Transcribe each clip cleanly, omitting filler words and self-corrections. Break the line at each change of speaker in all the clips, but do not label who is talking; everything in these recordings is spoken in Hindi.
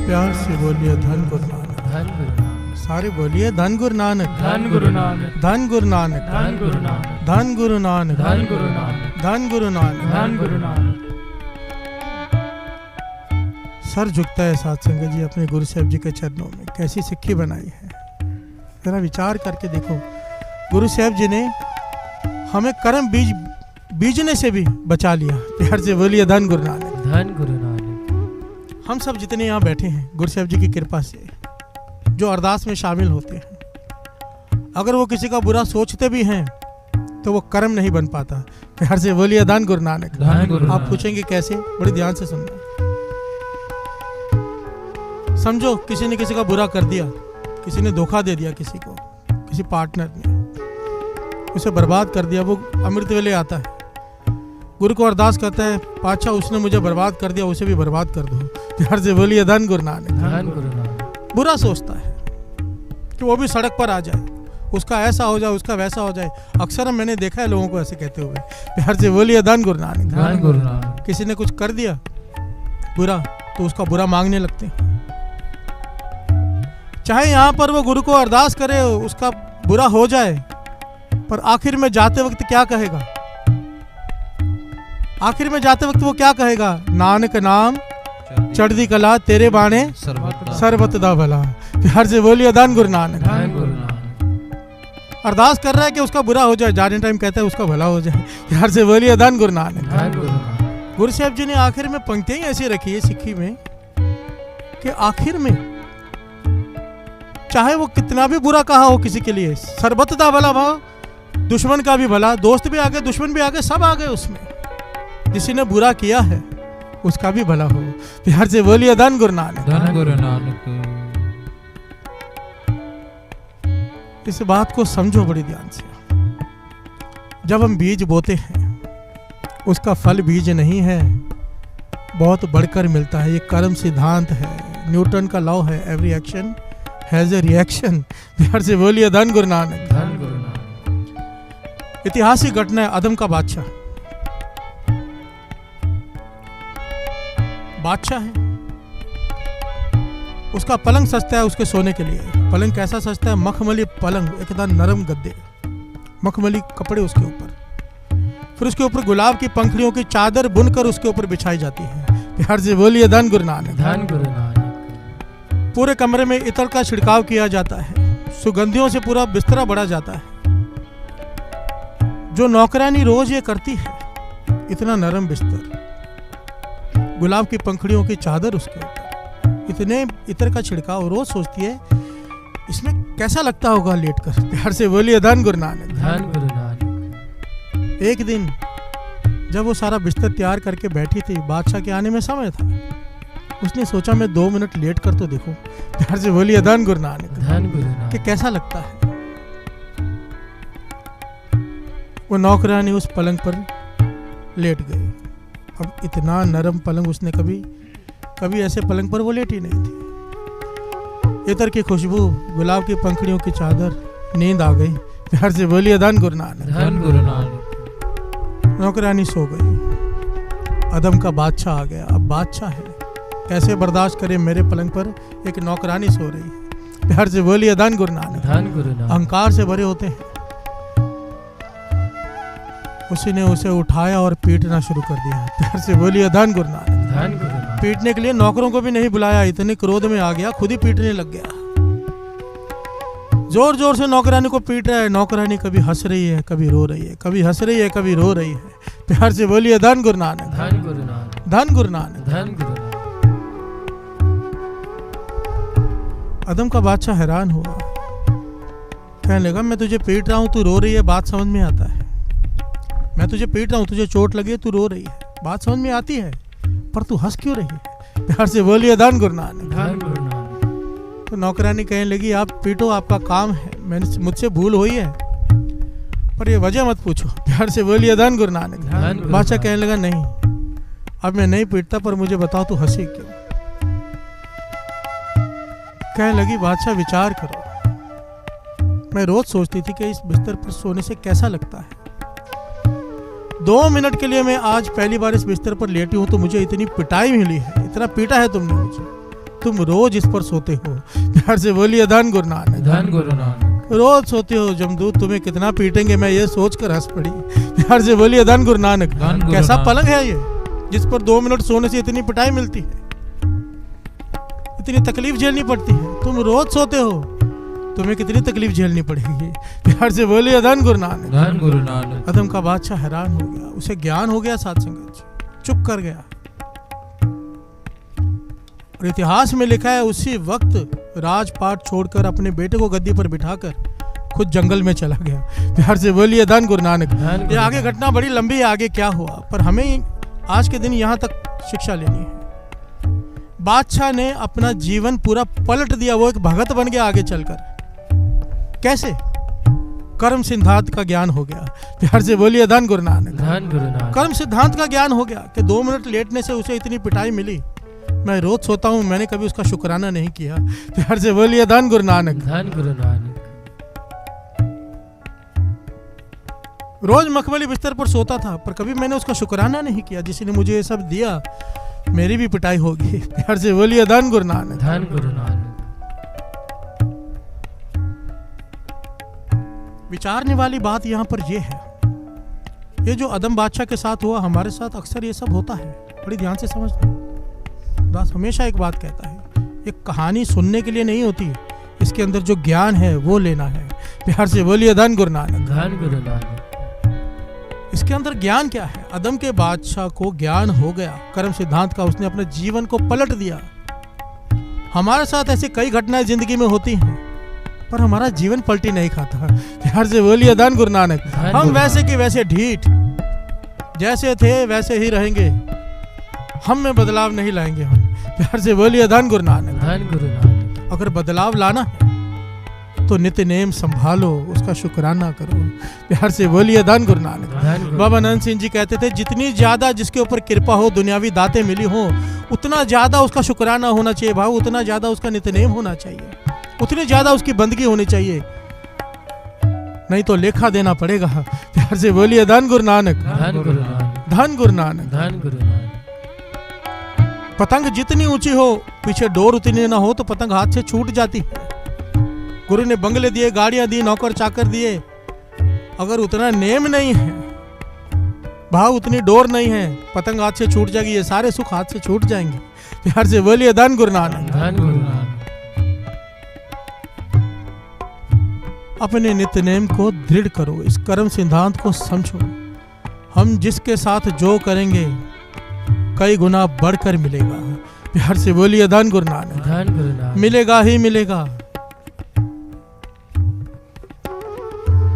प्यार से बोलिए धन गुरु नानक,
धन गुरु नानक,
सारे बोलिए धन गुरु नानक,
धन गुरु नानक,
धन गुरु नानक,
धन गुरु नानक,
धन गुरु नानक,
धन गुरु नानक,
धन गुरु नानक।
धन गुरु नानक।
सर झुकता है साथ संगत जी अपने गुरु साहब जी के चरणों में। कैसी सिक्की बनाई है, जरा विचार करके देखो। गुरु साहब जी ने हमें कर्म बीजने से भी बचा लिया। प्यार से बोलिए धन गुरु नानक,
धन गुरु नानक।
हम सब जितने यहाँ बैठे हैं गुरु साहब जी की कृपा से, जो अरदास में शामिल होते हैं, अगर वो किसी का बुरा सोचते भी हैं तो वो कर्म नहीं बन पाता। प्यार से बोलिए धन गुरु नानक,
धन गुरु
आप
नानक।
पूछेंगे कैसे, बड़ी ध्यान से सुनना। समझो किसी ने किसी का बुरा कर दिया, किसी ने धोखा दे दिया किसी को, किसी पार्टनर ने उसे बर्बाद कर दिया। वो अमृत वेले आता है, गुरु को अरदास करता है, पातशाह उसने मुझे बर्बाद कर दिया, उसे भी बर्बाद कर दो। प्यार से बोलिए धन गुरु नानक,
धन गुरु नानक।
बुरा सोचता है कि वो भी सड़क पर आ जाए, उसका ऐसा हो जाए, उसका वैसा हो जाए। अक्सर मैंने देखा है लोगों को ऐसे कहते हुए। प्यार से बोलिए धन गुरु नानक,
धन गुरु नानक।
किसी ने कुछ कर दिया बुरा तो उसका बुरा मांगने लगते हैं। चाहे यहाँ पर वो गुरु को अरदास करे उसका बुरा हो जाए, पर आखिर में जाते वक्त क्या कहेगा? आखिर में जाते वक्त वो क्या कहेगा? नानक नाम चढ़दी कला तेरे बाणे सरबत दा भला। प्यार से बोलिए धन गुरु नानक,
धन गुरु नानक।
अरदास कर रहा है कि उसका बुरा हो जाए, जाने टाइम कहता है उसका भला हो जाए। प्यार से बोलिए धन गुरु नानक,
धन गुरु नानक।
गुरु साहब जी ने आखिर में पंक्तियां ऐसी रखी है सिक्खी में कि आखिर में चाहे वो कितना भी बुरा कहा हो किसी के लिए, सरबत दा भला भाव, दुश्मन का भी भला, दोस्त भी आ गए, दुश्मन भी आ गए, सब आ गए उसमें। जिसी ने बुरा किया है उसका भी भला हो। प्यार से बोलिए धन गुरु नानक,
धन गुरु नानक।
इस बात को समझो बड़ी ध्यान से। जब हम बीज बोते हैं उसका फल बीज नहीं है, बहुत बढ़कर मिलता है। ये कर्म सिद्धांत है, न्यूटन का लॉ है, every action has a reaction. प्यार से बोलिए धन गुरु नानक,
धन गुरु नानक।
ऐतिहासिक घटना है। अदम का बादशाह है, उसका पलंग सस्ता है उसके सोने के लिए। पलंग कैसा सस्ता है? मखमली पलंग, एकदम नरम गद्दे, मखमली कपड़े उसके ऊपर, फिर उसके ऊपर गुलाब की पंखड़ियों की चादर बुनकर उसके ऊपर बिछाई जाती है। प्यार से बोलिए धन गुरु नानक,
धन गुरु नानक।
पूरे कमरे में इत्र का छिड़काव किया जाता है, सुगंधियों से पूरा बिस्तरा बढ़ा जाता है। जो नौकरानी रोज ये करती है, इतना नरम बिस्तर, गुलाब की पंखड़ियों की चादर उसके ऊपर, इतने इत्र का छिड़काव, रोज सोचती है इसमें कैसा लगता होगा लेटकर। प्यार से बोलिए धन गुरु नानक,
धन गुरु नानक।
एक दिन जब वो सारा बिस्तर तैयार करके बैठी थी, बादशाह के आने में समय था, उसने सोचा मैं 2 मिनट लेट कर तो देखूं। प्यार से बोलिए धन गुरु नानक,
धन गुरु नानक।
कि कैसा लगता है। वो नौकरानी उस पलंग पर लेट गई। अब इतना नरम पलंग उसने कभी ऐसे पलंग पर वो लेटी नहीं थी। इत्र की खुशबू, गुलाब की पंखड़ियों की चादर, नींद आ गई। प्यार से बोलिए धन गुरु नानक,
धन गुरु नानक।
नौकरानी सो गई। अदम का बादशाह आ गया। अब बादशाह है, कैसे बर्दाश्त करे मेरे पलंग पर एक नौकरानी सो रही है। प्यार से बोलिए धन गुरु नानक,
धन गुरु नानक।
अहंकार से भरे होते हैं। उसी ने उसे उठाया और पीटना शुरू कर दिया। प्यार से बोलिए धन गुरु नानक,
धन गुरु नानक।
पीटने के लिए नौकरों को भी नहीं बुलाया, इतने क्रोध में आ गया, खुद ही पीटने लग गया। जोर जोर से नौकरानी को पीट रहा है। नौकरानी कभी हंस रही है, कभी रो रही है, कभी हंस रही है, कभी रो रही है। प्यार से बोलिए धन गुरु नानक,
धन गुरु नानक।
धन गुरु नानक।
धन गुरु नानक।
अदम का बादशाह हैरान हुआ, कहने लगा मैं तुझे पीट रहा हूं, तू रो रही है, बात समझ में आता है। मैं तुझे पीट रहा हूं, तुझे चोट लगी है, तू रो रही है, बात समझ में आती है, पर तू हंस क्यों रही है? प्यार से बोलिए धन गुरु नानक,
धन गुरु नानक।
तो नौकरानी कहने लगी आप पीटो, आपका काम है, मैंने मुझसे भूल हुई है, पर ये वजह मत पूछो। प्यार से बोलिए धन गुरु नानक। बादशाह कहने लगा नहीं, अब मैं नहीं पीटता, पर मुझे बताओ तू हंसी क्यों? कहने लगी बादशाह विचार करो, मैं रोज सोचती थी कि इस बिस्तर पर सोने से कैसा लगता है। 2 मिनट के लिए मैं आज पहली बार इस बिस्तर पर लेटी हूं तो मुझे इतनी पिटाई मिली है, इतना पीटा है तुमने मुझे, तुम रोज इस पर सोते हो। प्यार से बोलिए धन गुरु नानक।
धन गुरु नानक।
रोज सोते हो, जमदूत तुम्हें कितना पीटेंगे मैं ये सोचकर हंस पड़ी। प्यार से बोलिए धन गुरु नानक।
धन गुरु
कैसा
नानक।
पलंग है ये जिस पर 2 मिनट सोने से इतनी पिटाई मिलती है, इतनी तकलीफ झेलनी पड़ती है। तुम रोज सोते हो, तुम्हें कितनी तकलीफ झेलनी पड़ेगी। प्यार से बोलिए धन गुरु नानक।
धन गुरु नानक।
अदम का बादशाह हैरान हो गया, उसे ज्ञान हो गया साध संगत जी, चुप कर गया। और इतिहास में लिखा है उसी वक्त राजपाट छोड़कर अपने बेटे को गद्दी पर बिठाकर खुद जंगल में चला गया। प्यार से बोलिए धन गुरु नानक। ये आगे घटना बड़ी लंबी है, आगे क्या हुआ, पर हमें आज के दिन यहाँ तक शिक्षा लेनी है। बादशाह ने अपना जीवन पूरा पलट दिया, वो एक भगत बन गया आगे चलकर। कैसे? कर्म सिद्धांत का ज्ञान हो गया। प्यार से बोलिए धन गुरु नानक।
धन गुरु नानक।
कर्म सिद्धांत का ज्ञान हो गया कि 2 मिनट लेटने से उसे इतनी पिटाई मिली, मैं रोज सोता हूं, मैंने कभी उसका शुक्राना नहीं किया। प्यार से बोलिए धन गुरु नानक।
धन गुरु नानक।
रोज मखमली बिस्तर पर सोता था, पर कभी मैंने उसका शुक्राना नहीं किया। जिसने मुझे ये सब दिया, मेरी भी पिटाई होगी। प्यार से बोलिए धन गुरु नानक।
धन गुरु नानक।
विचारने वाली बात यहाँ पर यह है, ये जो अदम बादशाह के साथ हुआ, हमारे साथ अक्सर ये सब होता है। बड़ी ध्यान से समझना। दास हमेशा एक बात कहता है, एक कहानी सुनने के लिए नहीं होती, इसके अंदर जो ज्ञान है वो लेना है। प्यार से बोलिए धन गुरु नानक।
धन गुरु नानक।
इसके अंदर ज्ञान क्या है? अदम के बादशाह को ज्ञान हो गया कर्म सिद्धांत का, उसने अपने जीवन को पलट दिया। हमारे साथ ऐसे कई घटनाएं जिंदगी में होती हैं, पर हमारा जीवन पलटी नहीं खाता। प्यार से बोलिए धन गुरु नानक। हम वैसे के वैसे ढीठ, जैसे थे वैसे ही रहेंगे, हम में बदलाव नहीं लाएंगे हम। प्यार से बोलिए धन गुरु नानक।
धन गुरु नानक।
अगर बदलाव लाना है तो नित्य नेम संभालो, उसका शुक्राना करो। प्यार से बोलिए धन गुरु नानक। बाबा नंद सिंह जी कहते थे, जितनी ज्यादा जिसके ऊपर कृपा हो, दुनियावी दातें मिली हो, उतना ज्यादा उसका शुक्राना होना चाहिए भाव, उतना ज्यादा उसका नित्य नेम होना चाहिए, उतनी ज्यादा उसकी बंदगी होनी चाहिए, नहीं तो लेखा देना पड़ेगा। प्यार से बोलिए धन गुरु नानक।
धन गुरु नानक।
धन गुरु नानक।
धन गुरु नानक।
पतंग जितनी ऊंची हो, पीछे डोर उतनी ना हो तो पतंग हाथ से छूट जाती है। गुरु ने बंगले दिए, गाड़ियां दी, नौकर चाकर दिए, अगर उतना नेम नहीं है, भाव उतनी डोर नहीं है, पतंग हाथ से छूट जाएगी, ये सारे सुख हाथ से छूट जाएंगे। प्यार से बोलिए धन गुरु नानक।
धन गुरु नानक।
अपने नित्य नेम को दृढ़ करो, इस कर्म सिद्धांत को समझो। हम जिसके साथ जो करेंगे कई गुना बढ़कर मिलेगा। प्यार से बोलिए धन गुरु नानक।
धन गुरु नानक।
मिलेगा ही मिलेगा,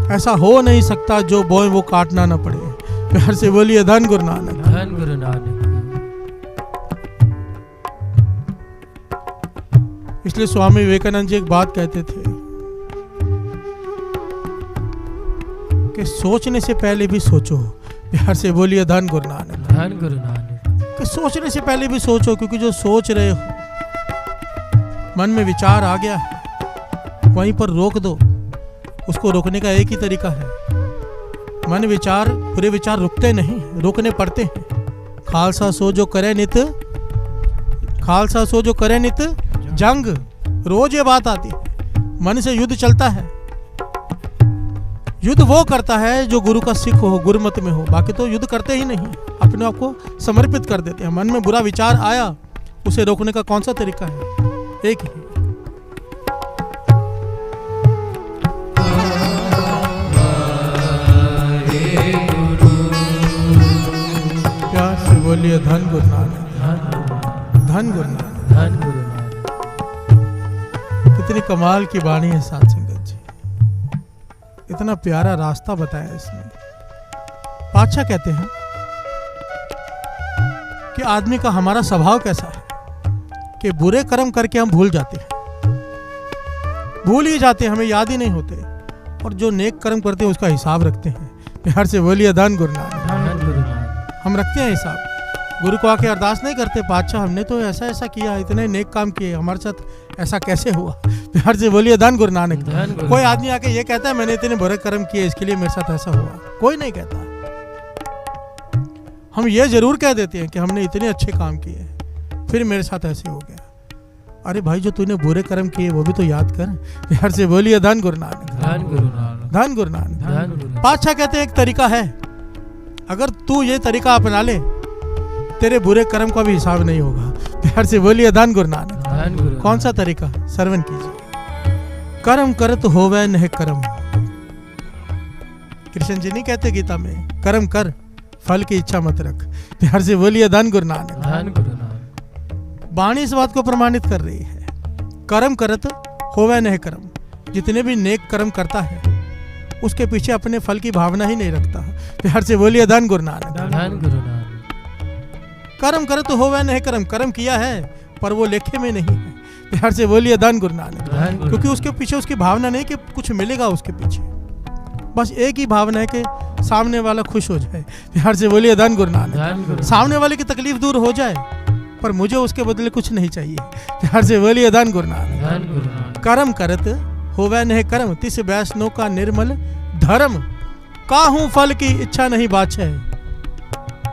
ऐसा हो नहीं सकता जो बोए वो काटना ना पड़े। प्यार से बोलिए धन गुरु नानक।
धन गुरु नानक।
इसलिए स्वामी विवेकानंद जी एक बात कहते थे कि सोचने से पहले भी सोचो। प्यार से बोलिए धन गुरु नानक।
धन गुरु नानक।
कि सोचने से पहले भी सोचो, क्योंकि जो सोच रहे हो, मन में विचार आ गया है, वहीं पर रोक दो। उसको रोकने का एक ही तरीका है, मन विचार, पूरे विचार रुकते नहीं, रोकने पड़ते हैं। खालसा सो जो करे नित, खालसा सो जो करे नित जंग। रोज ये बात आती है, मन से युद्ध चलता है। युद्ध वो करता है जो गुरु का सिख हो, गुरुमत में हो, बाकी तो युद्ध करते ही नहीं, अपने आप को समर्पित कर देते हैं। मन में बुरा विचार आया, उसे रोकने का कौन सा तरीका है? एक ही। प्यार से बोलिए धन गुरु नानक। धन गुरु नानक।
धन गुरु नानक।
कितनी कमाल की वाणी है साध संगत जी, इतना प्यारा रास्ता बताया इसने। बादशाह कहते हैं कि आदमी का हमारा स्वभाव कैसा है कि बुरे कर्म करके हम भूल जाते हैं, भूल ही जाते हैं, हमें याद ही नहीं होते, और जो नेक कर्म करते हैं उसका हिसाब रखते हैं। प्यार से बोलिए धन गुरु नानक।
धन गुरु नानक।
हम रखते हैं हिसाब, गुरु को आके अरदास नहीं करते, बादशाह हमने तो ऐसा ऐसा किया, इतने नेक काम किए, हमारे साथ ऐसा कैसे हुआ। प्यार से बोलिए धन गुरु नानक। कोई आदमी आके ये कहता है मैंने इतने बुरे कर्म किए, इसके लिए मेरे साथ ऐसा हुआ, कोई नहीं कहता। हम ये जरूर कह देते हैं कि हमने इतने अच्छे काम किए, फिर मेरे साथ ऐसे हो गया। अरे भाई जो तूने बुरे कर्म किए वो भी तो याद कर। प्यार से बोलिए धन गुरु नानक,
धन गुरु नानक,
धन गुरु नानक।
धन गुरु नानक।
पातशाह कहते हैं एक तरीका है, अगर तू ये तरीका अपना ले तेरे बुरे कर्म का भी हिसाब नहीं होगा। प्यार से बोलिए धन गुरु नानक।
धन गुरु नानक।
कौन सा तरीका? श्रवण कीजिए। कर्म करत होवे नह कर्म। कृष्ण जी नहीं कहते गीता में, कर्म कर फल की इच्छा मत रख। प्यार से बोलिए धन गुरु नानक।
धन गुरु नानक।
वाणी इस बात को प्रमाणित कर रही है, कर्म करत होवे नह कर्म। जितने भी नेक कर्म करता है उसके पीछे अपने फल की भावना ही नहीं रखता। प्यार से बोलिए धन गुरु नानक।
धन गुरु नानक।
कर्म करत होवे नह कर्म। कर्म किया है पर वो लेखे में नहीं है। प्यार से बोलिए धन गुरु नानक।
धन गुरु
क्योंकि उसके पीछे उसकी भावना नहीं कि कुछ मिलेगा उसके पीछे, बस एक ही भावना है कि सामने वाला खुश हो जाए। प्यार से बोलिए धन गुरु नानक।
धन गुरु।
सामने वाले की तकलीफ दूर हो जाए पर मुझे उसके बदले कुछ नहीं चाहिए। प्यार से बोलिए धन गुरु नानक।
धन गुरु नानक।
कर्म करत होवे नह कर्म, तिस वैष्णव का निर्मल धर्म। काहू फल की इच्छा नहीं बाछे।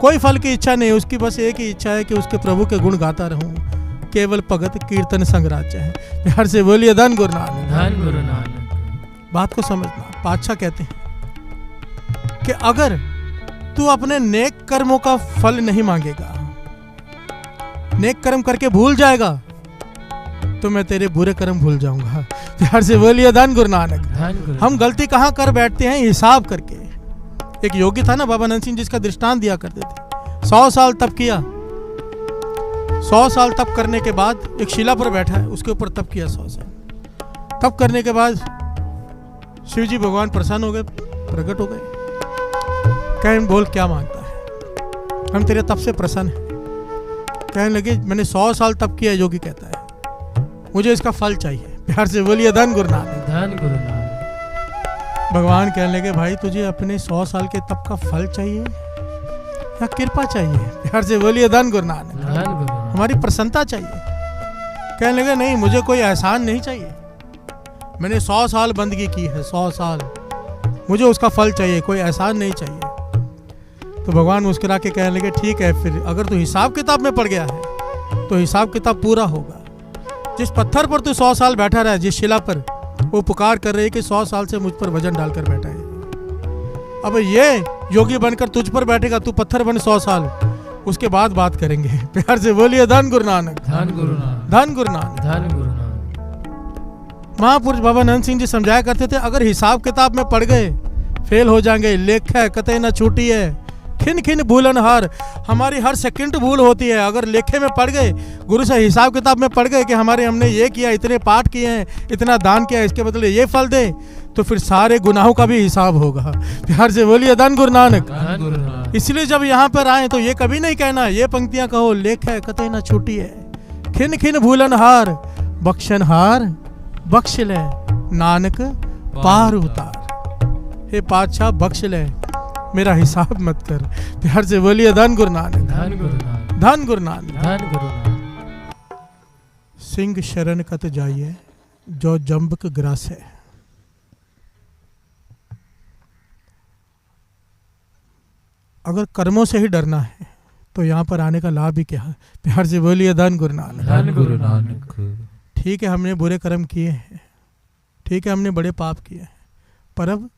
कोई फल की इच्छा नहीं, उसकी बस एक ही इच्छा है कि उसके प्रभु के गुण गाता रहूं। केवल भगत कीर्तन संगराज्य है। प्यार से बोलिए धन गुरु नानक।
धन गुरु नानक।
बात को समझना। पातशाह कहते हैं कि अगर तू अपने नेक कर्मों का फल नहीं मांगेगा, नेक कर्म करके भूल जाएगा, तो मैं तेरे बुरे कर्म भूल जाऊंगा। प्यार से बोलिए धन गुरु नानक।
धन गुरु।
हम गलती कहाँ कर बैठते हैं? हिसाब करके। एक योगी था ना बाबा नंद सिंह, जिसका दृष्टांत दिया करते थे। 100 साल तप किया, 100 साल तप करने के बाद एक शिला पर बैठा है, उसके ऊपर तप किया 100 साल। तप करने के बाद शिव जी भगवान प्रसन्न हो गए, प्रकट हो गए। कहें बोल क्या मांगता है, हम तेरे तप से प्रसन्न हैं। कहने लगे मैंने 100 साल तप किया। योगी कहता है मुझे इसका फल चाहिए। प्यार से बोलिए धन गुरु नानक।
धन गुरु नानक।
भगवान कहने लगे भाई तुझे अपने 100 साल के तप का फल चाहिए या कृपा चाहिए? प्यार से बोलिए धन गुरु नानक।
धन गुरु नानक।
हमारी प्रसन्नता चाहिए। कहने लगे नहीं, मुझे कोई एहसान नहीं चाहिए। मैंने 100 साल बंदगी की है, 100 साल, मुझे उसका फल चाहिए, कोई एहसान नहीं चाहिए। तो भगवान मुस्कुरा के कहने लगे ठीक है, फिर अगर तू हिसाब किताब में पड़ गया है तो हिसाब किताब पूरा होगा। जिस पत्थर पर तू 100 साल बैठा रहा है, जिस शिला पर, वो पुकार कर रही है कि 100 साल से मुझ पर वजन डालकर बैठा है। अब ये योगी बनकर तुझ पर बैठेगा, तू पत्थर बन 100 साल, उसके बाद बात करेंगे। प्यार से बोलिए धन गुरु नानक।
धन गुरु नानक।
धन गुरु नानक।
धन गुरु नानक।
महापुरुष बाबा नंद सिंह जी समझाया करते थे, अगर हिसाब किताब में पड़ गए फेल हो जाएंगे। लेख है कतई न छूटी है, खिन खिन भूलन हार। हमारी हर सेकंड भूल होती है। अगर लेखे में पड़ गए, गुरु से हिसाब किताब में पड़ गए कि हमने ये किया, इतने पाठ किए हैं, इतना दान किया, इसके बदले ये फल दे, तो फिर सारे गुनाहों का भी हिसाब होगा। प्यार से बोलिए धन गुरु नानक।
धन गुरु नानक।
इसलिए जब यहाँ पर आए तो ये कभी नहीं कहना, ये पंक्तियां कहो, लेख है कतई न छूटी है, खिन खिन भूलन हार, बख्शन हार बख्श ले, नानक पार उतार। हे पातशाह बख्श ले, मेरा हिसाब मत कर। प्यार से बोलिए धन गुरु नानक।
धन गुरु नानक।
धन गुरु नानक।
धन गुरु नानक।
सिंह शरण कत जाइए, जो जम्बक ग्रास है। अगर कर्मों से ही डरना है तो यहाँ पर आने का लाभ ही क्या है? प्यार से बोलिए धन गुरु नानक।
धन गुरु नानक।
ठीक है हमने बुरे कर्म किए हैं, ठीक है हमने बड़े पाप किए हैं, पर अब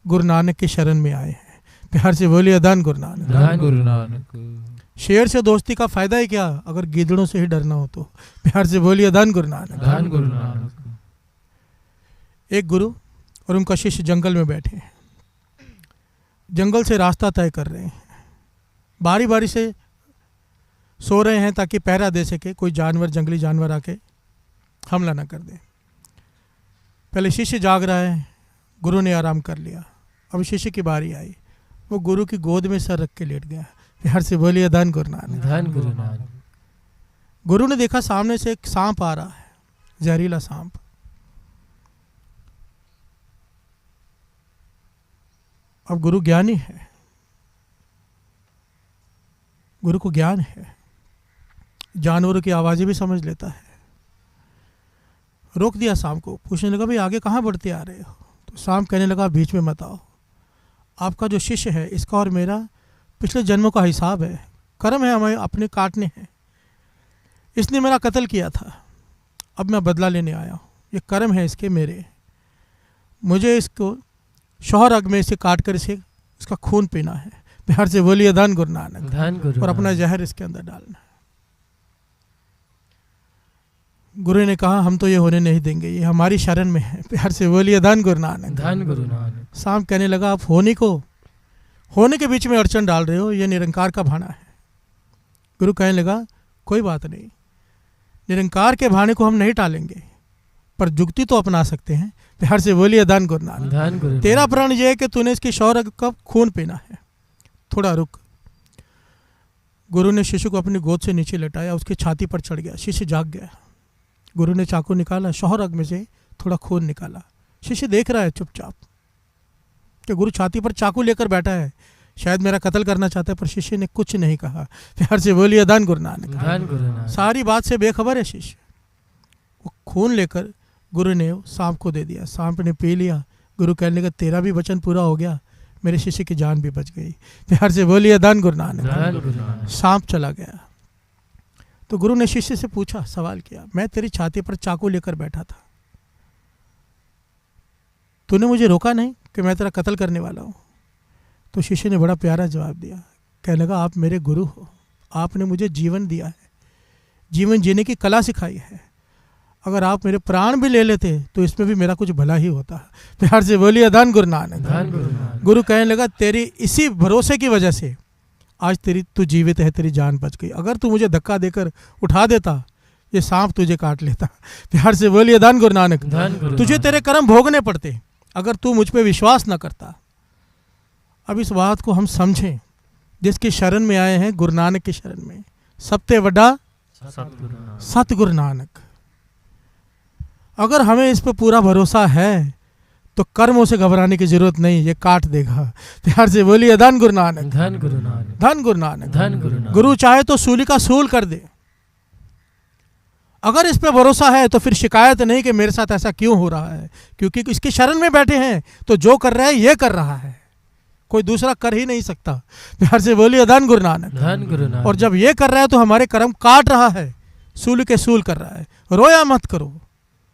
गुरु नानक की शरण में आए हैं। प्यार से बोलिए धन गुरु नानक।
धन गुरु नानक।
शेर से दोस्ती का फायदा ही क्या अगर गीदड़ों से ही डरना हो तो? प्यार से बोलिए धन गुरु नानक।
धन गुरु नानक।
एक गुरु और उनका शिष्य जंगल में बैठे हैं, जंगल से रास्ता तय कर रहे हैं, बारी बारी से सो रहे हैं ताकि पहरा दे सके, कोई जानवर, जंगली जानवर आके हमला ना कर दे। पहले शिष्य जाग रहा है, गुरु ने आराम कर लिया। अब शिष्य की बारी आई, वो गुरु की गोद में सर रख के लेट गया। प्यार से बोलिए धन गुरु नानक।
धन गुरु नानक।
गुरु ने देखा सामने से एक सांप आ रहा है, जहरीला सांप। अब गुरु ज्ञानी है, गुरु को ज्ञान है, जानवरों की आवाजें भी समझ लेता है। रोक दिया सांप को, पूछने लगा भाई आगे कहाँ बढ़ते आ रहे हो? तो सांप कहने लगा बीच में मत आओ, आपका जो शिष्य है इसका और मेरा पिछले जन्मों का हिसाब है, कर्म है हमें अपने काटने हैं। इसने मेरा कत्ल किया था, अब मैं बदला लेने आया हूँ, ये कर्म है इसके मेरे, मुझे इसको शौहर अग में इसे काट कर इसे इसका खून पीना है। प्यार से बोलिए धन गुरु नानक।
धन गुरु
और अपना
नानक।
जहर इसके अंदर डालना है। गुरु ने कहा हम तो ये होने नहीं देंगे, ये हमारी शरण में है। प्यार से बोलिए धन गुरु नानक।
धन गुरु नानक।
सांप कहने लगा आप होने के बीच में अड़चन डाल रहे हो, ये निरंकार का भाना है। गुरु कहने लगा कोई बात नहीं, निरंकार के भाने को हम नहीं टालेंगे, पर जुक्ति तो अपना सकते हैं। प्यार से बोलिए धन गुरु नानक।
धन गुरु
तेरा
नानक।
प्रण ये है कि तूने इसकी शौर्य का खून पीना है, थोड़ा रुक। गुरु ने शिशु को अपनी गोद से नीचे लटाया, उसकी छाती पर चढ़ गया, शिशु जाग गया। गुरु ने चाकू निकाला, शौहर अग में से थोड़ा खून निकाला। शिशु देख रहा है चुपचाप कि गुरु छाती पर चाकू लेकर बैठा है, शायद मेरा कत्ल करना चाहता है, पर शिष्य ने कुछ नहीं कहा। प्यार से बोलिए धन गुरु नानक।
धन गुरु नानक।
सारी बात से बेखबर है शिष्य। वो खून लेकर गुरु ने सांप को दे दिया, सांप ने पी लिया। गुरु कहने लगा तेरा भी वचन पूरा हो गया, मेरे शिष्य की जान भी बच गई। प्यार से बोलिए धन गुरु नानक।
धन गुरु नानक।
सांप चला गया। तो गुरु ने शिष्य से पूछा, सवाल किया, मैं तेरी छाती पर चाकू लेकर बैठा था, तूने मुझे रोका नहीं कि मैं तेरा कत्ल करने वाला हूँ? तो शिष्य ने बड़ा प्यारा जवाब दिया, कहने लगा आप मेरे गुरु हो, आपने मुझे जीवन दिया है, जीवन जीने की कला सिखाई है। अगर आप मेरे प्राण भी ले लेते तो इसमें भी मेरा कुछ भला ही होता। प्यार से बोलिए धन गुरु नानक।
धन गुरु नानक।
गुरु कहने लगा तेरी इसी भरोसे की वजह से आज तू जीवित है, तेरी जान बच गई। अगर तू मुझे धक्का देकर उठा देता, ये सांप तुझे काट लेता। प्यार से बोलिए धन गुरु नानक।
धन गुरु
तुझे
नानक।
तेरे कर्म भोगने पड़ते अगर तू मुझ पे विश्वास न करता। अब इस बात को हम समझें, जिसकी शरण में आए हैं, गुरु नानक की शरण में, सबसे बड़ा
सतगुरु नानक।
सतगुरु नानक। अगर हमें इस पर पूरा भरोसा है तो कर्मों से घबराने की जरूरत नहीं, ये काट देगा। प्यार से बोलिए धन गुरु नानक।
धन गुरु नानक।
धन गुरु नानक।
धन गुरु नानक।
गुरु चाहे तो सूली का सूल कर दे। अगर इस पे भरोसा है तो फिर शिकायत नहीं कि मेरे साथ ऐसा क्यों हो रहा है, क्योंकि इसकी शरण में बैठे हैं तो जो कर रहा है ये कर रहा है, कोई दूसरा कर ही नहीं सकता। प्यार से बोलिए धन गुरु नानक।
धन गुरु नानक।
और जब ये कर रहा है तो हमारे कर्म काट रहा है, सूल के सूल कर रहा है। रोया मत करो,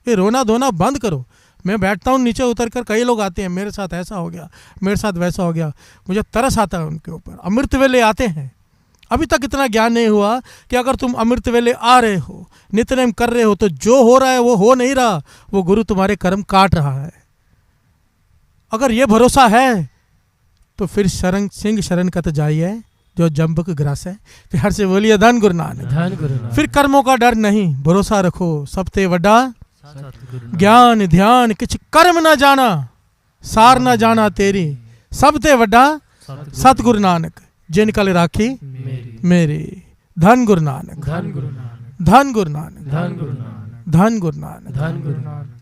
ये रोना धोना बंद करो। मैं बैठता हूँ नीचे उतर कर, कई लोग आते हैं, मेरे साथ ऐसा हो गया, मेरे साथ वैसा हो गया, मुझे तरस आता है उनके ऊपर। अमृत वेले आते हैं, अभी तक इतना ज्ञान नहीं हुआ कि अगर तुम अमृत वेले आ रहे हो, नित्यनेम कर रहे हो, तो जो हो रहा है वो हो नहीं रहा, वो गुरु तुम्हारे कर्म काट रहा है। अगर ये भरोसा है तो फिर सिंह शरण कत जाइए जो जम्बक ग्रास है। प्यार से बोलिए धन गुरु नानक।
धन गुरु नानक।
फिर कर्मों का डर नहीं, भरोसा रखो, सबते वड्डा
सतगुरु नानक।
ज्ञान ध्यान किछ कर्म न जाना, सार न जाना तेरी, सबते वड्डा सतगुरु नानक, जिन कल राखी
मेरी।
मेरी। धन गुरु नानक।
धन गुरु नानक।
धन गुरु नानक।
धन गुरु नानक।
धन गुरु नानक।
धन गुरु नानक।